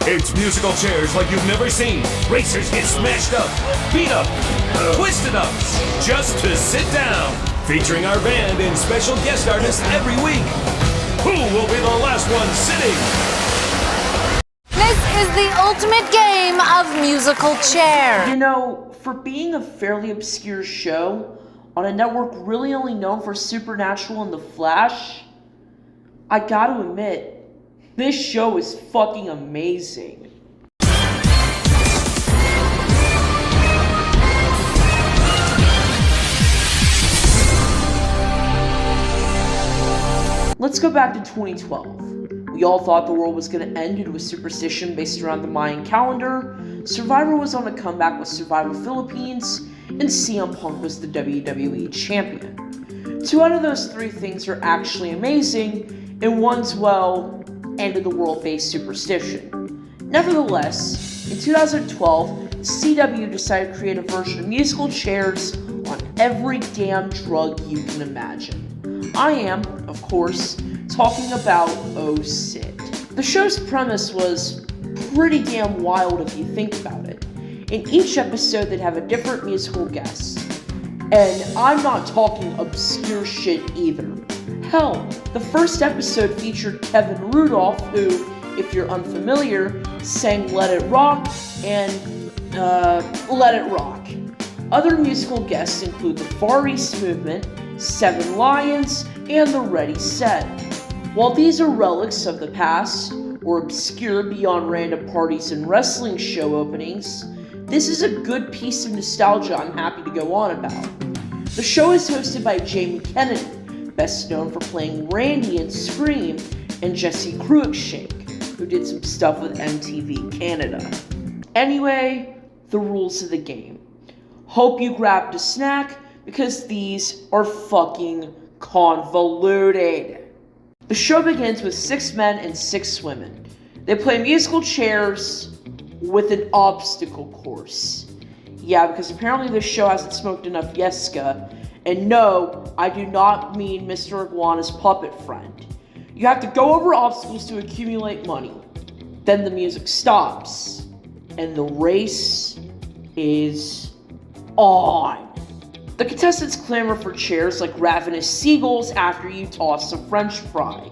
It's musical chairs like you've never seen. Racers get smashed up, beat up, twisted up, just to sit down. Featuring our band and special guest artists every week. Who will be the last one sitting? This is the ultimate game of musical chair. You know, for being a fairly obscure show on a network really only known for Supernatural and The Flash, I gotta admit, this show is fucking amazing. Let's go back to 2012. We all thought the world was going to end due to a superstition based around the Mayan calendar. Survivor was on a comeback with Survivor Philippines, and CM Punk was the WWE champion. 2 out of those 3 things are actually amazing, and one's, well, end of the world based superstition. Nevertheless, in 2012, CW decided to create a version of musical chairs on every damn drug you can imagine. I am, of course, talking about Oh Sid. The show's premise was pretty damn wild if you think about it. In each episode, they'd have a different musical guest. And I'm not talking obscure shit either. Hell, the first episode featured Kevin Rudolph, who, if you're unfamiliar, sang Let It Rock and, Let It Rock. Other musical guests include the Far East Movement, Seven Lions, and the Ready Set. While these are relics of the past, or obscure beyond random parties and wrestling show openings, this is a good piece of nostalgia I'm happy to go on about. The show is hosted by Jamie Kennedy, best known for playing Randy in Scream, and Jesse Cruikshank, who did some stuff with MTV Canada. Anyway, the rules of the game. Hope you grabbed a snack, because these are fucking convoluted. The show begins with 6 men and 6 women. They play musical chairs with an obstacle course. Yeah, because apparently this show hasn't smoked enough Yeska. And no, I do not mean Mr. Iguana's puppet friend. You have to go over obstacles to accumulate money. Then the music stops. And the race is on. The contestants clamor for chairs like ravenous seagulls after you toss a french fry.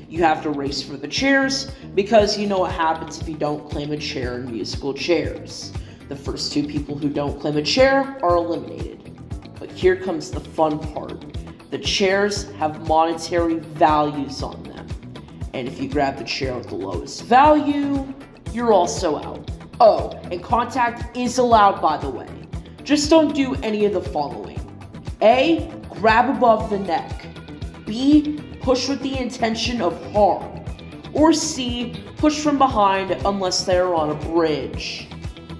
You have to race for the chairs because you know what happens if you don't claim a chair in musical chairs. The first 2 people who don't claim a chair are eliminated. But here comes the fun part. The chairs have monetary values on them. And if you grab the chair with the lowest value, you're also out. Oh, and contact is allowed, by the way. Just don't do any of the following. A. Grab above the neck. B. Push with the intention of harm. Or C. Push from behind unless they are on a bridge.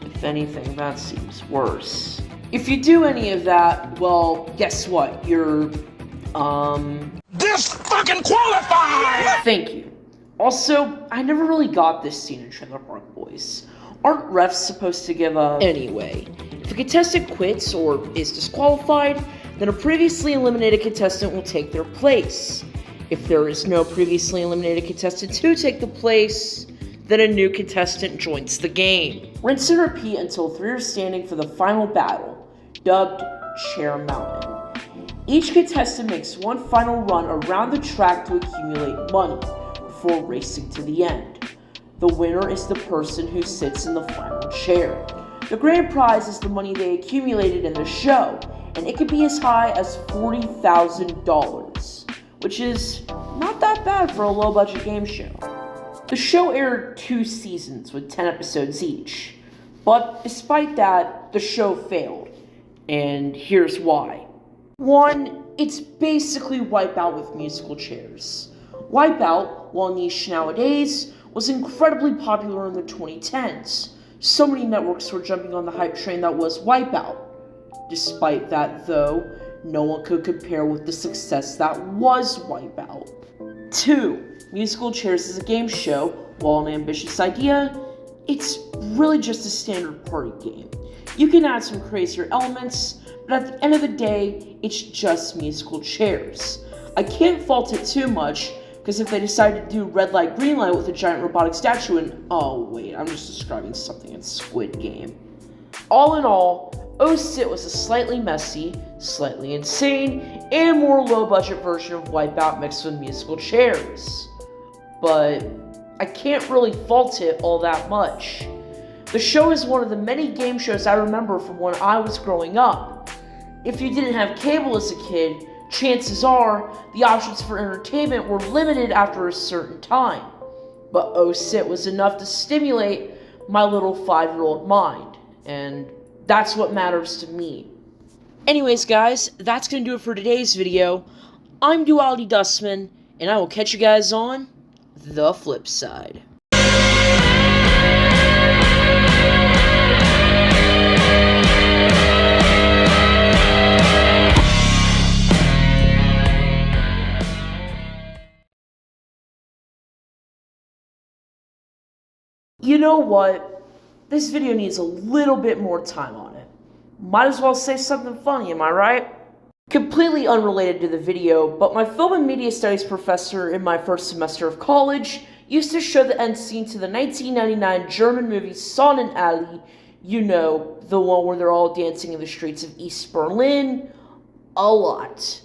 If anything, that seems worse. If you do any of that, well, guess what? You're, disqualified! Thank you. Also, I never really got this scene in Trailer Park Boys. Aren't refs supposed to give a... Anyway, if a contestant quits or is disqualified, then a previously eliminated contestant will take their place. If there is no previously eliminated contestant to take the place, then a new contestant joins the game. Rinse and repeat until 3 are standing for the final battle, dubbed Chair Mountain. Each contestant makes one final run around the track to accumulate money before racing to the end. The winner is the person who sits in the final chair. The grand prize is the money they accumulated in the show, and it could be as high as $40,000, which is not that bad for a low-budget game show. The show aired 2 seasons with 10 episodes each, but despite that, the show failed, and here's why. 1, it's basically Wipeout with musical chairs. Wipeout, while niche nowadays, was incredibly popular in the 2010s. So many networks were jumping on the hype train that was Wipeout. Despite that, though, no one could compare with the success that was Wipeout. 2, musical chairs is a game show. While an ambitious idea, it's really just a standard party game. You can add some crazier elements, but at the end of the day, it's just musical chairs. I can't fault it too much, Because if they decided to do red light, green light with a giant robotic statue and... Oh, wait, I'm just describing something in Squid Game. All in all, Oh Sit was a slightly messy, slightly insane, and more low-budget version of Wipeout mixed with musical chairs. But I can't really fault it all that much. The show is one of the many game shows I remember from when I was growing up. If you didn't have cable as a kid, chances are the options for entertainment were limited after a certain time. But Oh Sit was enough to stimulate my little 5-year-old mind, and that's what matters to me. Anyways guys, that's gonna do it for today's video. I'm Duality Dustman, and I will catch you guys on the flip side. You know what? This video needs a little bit more time on it. Might as well say something funny, am I right? Completely unrelated to the video, but my film and media studies professor in my first semester of college used to show the end scene to the 1999 German movie Sonnenallee. You know, the one where they're all dancing in the streets of East Berlin. A lot.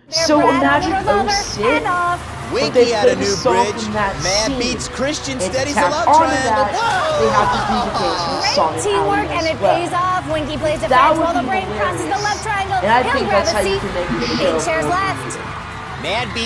So imagine Oh Sit, but they play the song from that scene, Christian and studies tack a love onto triangle. that, they have to do the dance from Great Sonic teamwork, and as it well. pays off. Winky plays That defense would while the be brain crosses the hilarious. left triangle. And I He'll think grab that's a how you seat. can make it a 8 joke. chairs left. Mad beats